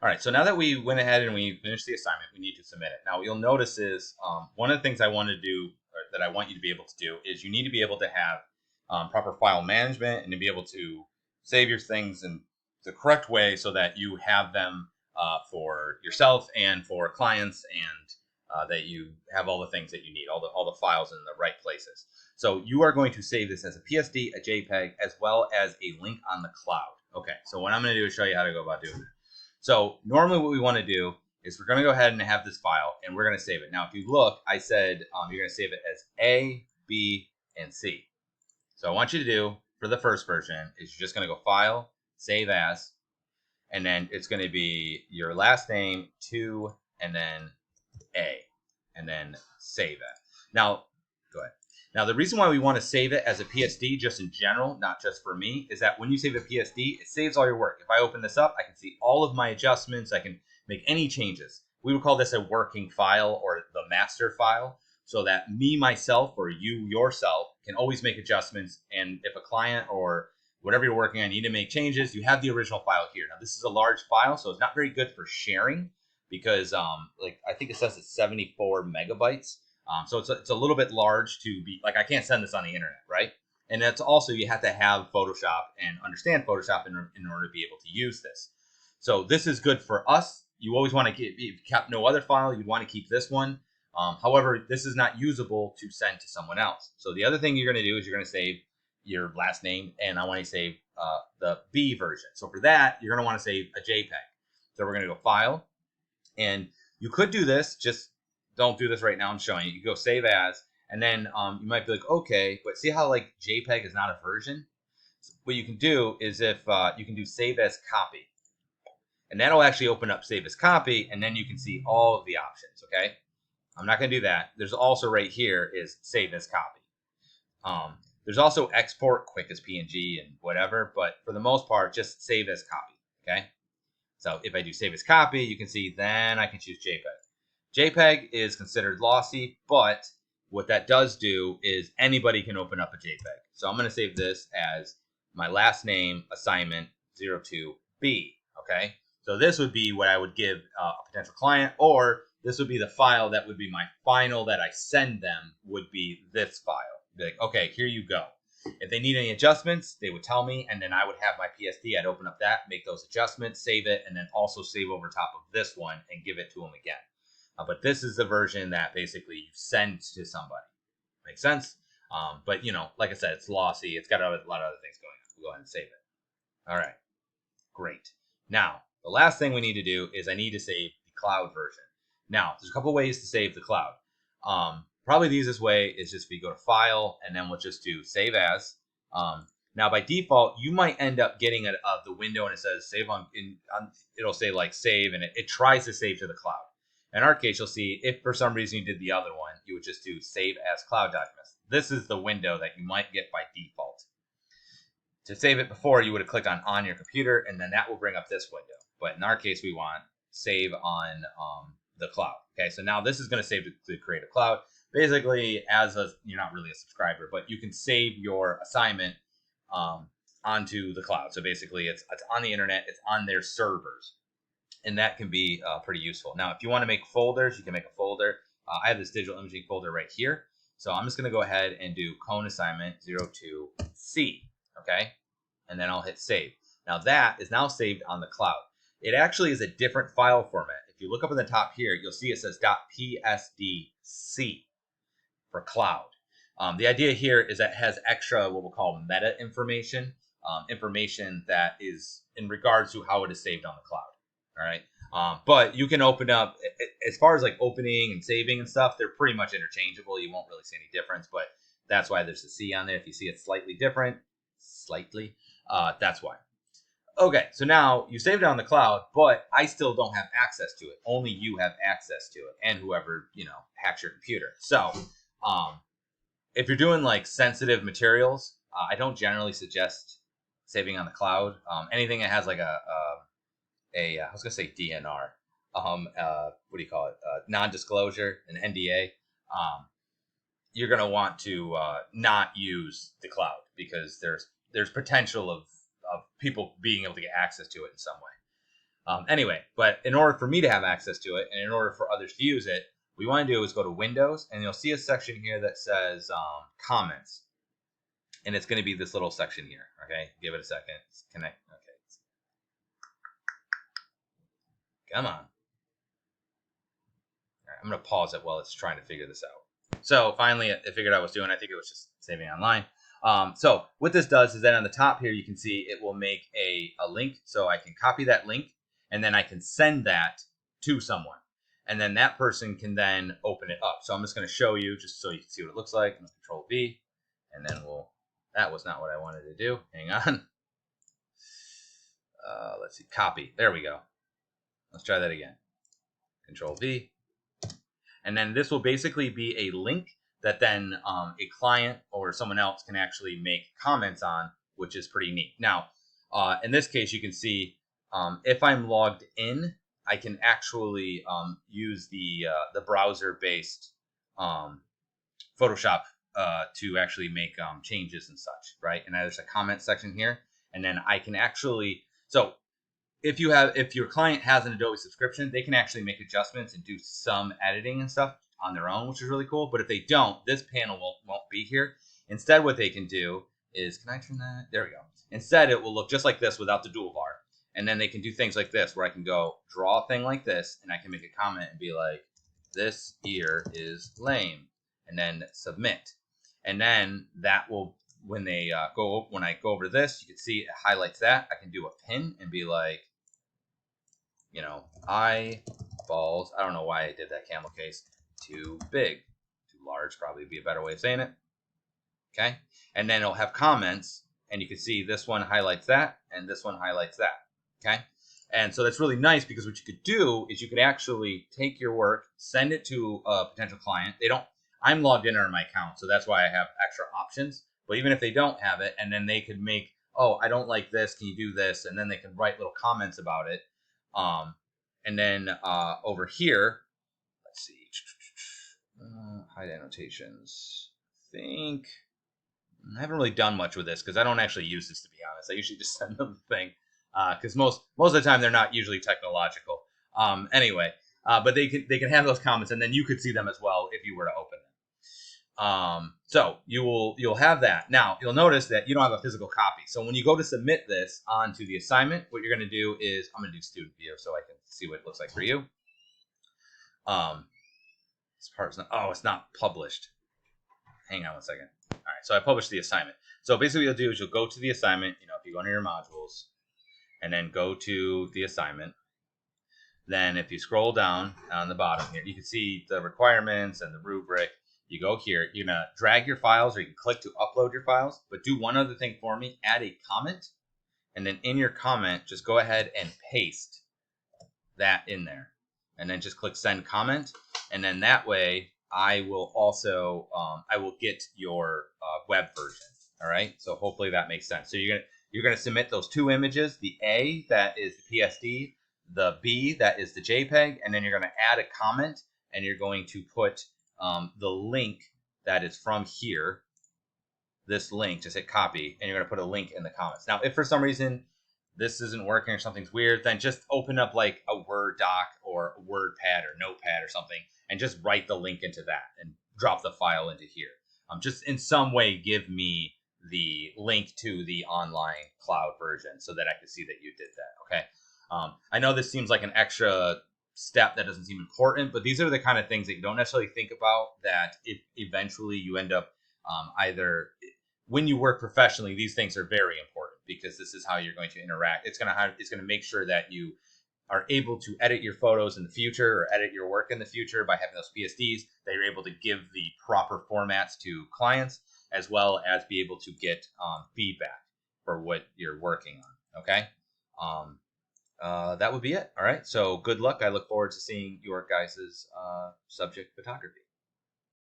All right, so now that we went ahead and we finished the assignment, we need to submit it. Now, what you'll notice is one of the things I want to do, or that I want you to be able to do, is you need to be able to have proper file management and to be able to save your things in the correct way so that you have them for yourself and for clients, and that you have all the things that you need, all the files in the right places. So you are going to save this as a PSD, a JPEG, as well as a link on the cloud. Okay, so what I'm going to do is show you how to go about doing that. So normally what we want to do is we're going to go ahead and have this file, and we're going to save it. Now, if you look, I said you're going to save it as A, B, and C. So I want you to do, for the first version, is you're just going to go File, Save As, and then it's going to be your last name, 2, and then A, and then Save It. Now, go ahead. Now, the reason why we want to save it as a PSD, just in general, not just for me, is that when you save a PSD, it saves all your work. If I open this up, I can see all of my adjustments. I can make any changes. We would call this a working file or the master file, so that me, myself, or you, yourself, can always make adjustments. And if a client or whatever you're working on need to make changes, you have the original file here. Now, this is a large file, so it's not very good for sharing because, like, I think it says it's 74 megabytes. So it's a little bit large to be, like, I can't send this on the internet, right? And that's also, you have to have Photoshop and understand Photoshop in order to be able to use this. So this is good for us. You always want to keep, if you kept no other file, you'd want to keep this one. However, this is not usable to send to someone else. So the other thing you're going to do is you're going to save your last name, and I want to save the B version. So for that, you're going to want to save a JPEG. So we're going to go File, and you could do this, just don't do this right now. I'm showing you. You go Save As, and then you might be like, okay, but see how like JPEG is not a version? So what you can do is if you can do Save As Copy, and that'll actually open up Save As Copy, and then you can see all of the options. Okay, I'm not going to do that. There's also right here is Save As Copy. There's also Export Quick as PNG and whatever, but for the most part, just Save As Copy. Okay, so if I do Save As Copy, you can see then I can choose JPEG. JPEG is considered lossy, but what that does do is anybody can open up a JPEG. So I'm going to save this as my last name, assignment02b. Okay, so this would be what I would give a potential client, or this would be the file that would be my final that I send them, would be this file. Be like, okay, here you go. If they need any adjustments, they would tell me, and then I would have my PSD. I'd open up that, make those adjustments, save it, and then also save over top of this one and give it to them again. But this is the version that basically you send to somebody. Makes sense? But, you know, like I said, it's lossy. It's got a lot of other things going on. We'll go ahead and save it. All right. Great. Now, the last thing we need to do is I need to save the cloud version. Now, there's a couple ways to save the cloud. Probably the easiest way is just we go to File, and then we'll just do Save As. Now, by default, you might end up getting the window, and it says Save on. It'll say, like, Save, and it tries to save to the cloud. In our case, you'll see if for some reason you did the other one, you would just do Save As Cloud Documents. This is the window that you might get by default. To save it before, you would have clicked on your computer, and then that will bring up this window. But in our case, we want Save on the cloud. Okay, so now this is going to save to Creative Cloud. Basically, you're not really a subscriber, but you can save your assignment onto the cloud. So basically, it's on the internet, it's on their servers. And that can be pretty useful. Now, if you want to make folders, you can make a folder. I have this digital imaging folder right here. So I'm just going to go ahead and do Cone assignment02c. Okay. And then I'll hit save. Now that is now saved on the cloud. It actually is a different file format. If you look up at the top here, you'll see it says .psdc for cloud. The idea here is that it has extra what we'll call meta information, information that is in regards to how it is saved on the cloud. All right. But you can open up, as far as like opening and saving and stuff, they're pretty much interchangeable. You won't really see any difference, but that's why there's a C on there. If you see it slightly different, that's why. Okay, so now you saved it on the cloud, but I still don't have access to it. Only you have access to it, and whoever, hacks your computer. So if you're doing like sensitive materials, I don't generally suggest saving on the cloud. Anything that has like I was gonna say DNR. What do you call it? Non-disclosure, an NDA. You're gonna want to not use the cloud because there's potential of people being able to get access to it in some way. Anyway, but in order for me to have access to it, and in order for others to use it, what you want to do is go to Windows, and you'll see a section here that says Comments. And it's going to be this little section here. Okay, give it a second. Connect. Okay, come on. All right, I'm going to pause it while it's trying to figure this out. So finally, it figured out what I was doing. I think it was just saving online. So what this does is then on the top here, you can see it will make a link. So I can copy that link, and then I can send that to someone. And then that person can then open it up. So I'm just going to show you just so you can see what it looks like. I'm going to Control V, and then that was not what I wanted to do. Hang on. Let's see, copy. There we go. Let's try that again. Control V. And then this will basically be a link that then a client or someone else can actually make comments on, which is pretty neat. Now, in this case, you can see if I'm logged in, I can actually use the browser-based Photoshop to actually make changes and such, right? And there's a comment section here, and then I can actually, so if your client has an Adobe subscription, they can actually make adjustments and do some editing and stuff on their own, which is really cool. But if they don't, this panel won't be here. Instead, what they can do is, can I turn that? There we go. Instead, it will look just like this without the dual bar. And then they can do things like this, where I can go draw a thing like this, and I can make a comment and be like, this ear is lame, and then submit. And then that will, when I go over this, you can see it highlights that. I can do a pin and be like, you know, eyeballs. I don't know why I did that camel case. Too big, too large, probably be a better way of saying it. Okay, and then it'll have comments, and you can see this one highlights that, and this one highlights that. Okay, and so that's really nice because what you could do is you could actually take your work, send it to a potential client. I'm logged in on my account, so that's why I have extra options. But even if they don't have it, and then they could make, oh, I don't like this, can you do this? And then they can write little comments about it. And then over here, let's see, hide annotations. I haven't really done much with this because I don't actually use this, to be honest. I usually just send them the thing because most of the time they're not usually technological. Anyway, but they can have those comments, and then you could see them as well if you were to open them. So you'll have that. Now you'll notice that you don't have a physical copy. So when you go to submit this onto the assignment, what you're going to do is, I'm going to do student view so I can see what it looks like for you. This part's not, it's not published. Hang on one second. All right, so I published the assignment. So basically what you'll do is you'll go to the assignment, if you go into your modules, and then go to the assignment. Then if you scroll down on the bottom here, you can see the requirements and the rubric. You go here, you're going to drag your files, or you can click to upload your files. But do one other thing for me, add a comment. And then in your comment, just go ahead and paste that in there. And then just click send comment. And then that way, I will also, I will get your web version. All right. So hopefully that makes sense. So you're going to submit those two images, the A, that is the PSD, the B, that is the JPEG, and then you're going to add a comment, and you're going to put the link that is from here, this link, just hit copy, and you're going to put a link in the comments. Now, if for some reason this isn't working or something's weird, then just open up like a Word doc or a WordPad or Notepad or something, and just write the link into that and drop the file into here. Just in some way give me the link to the online cloud version so that I can see that you did that, okay? I know this seems like an extra step that doesn't seem important, but these are the kind of things that you don't necessarily think about that if eventually you end up either, when you work professionally, these things are very important because this is how you're going to interact. It's going to make sure that you are able to edit your photos in the future or edit your work in the future by having those PSDs, that you're able to give the proper formats to clients, as well as be able to get feedback for what you're working on, okay? That would be it. All right, so good luck. I look forward to seeing your guys' subject photography.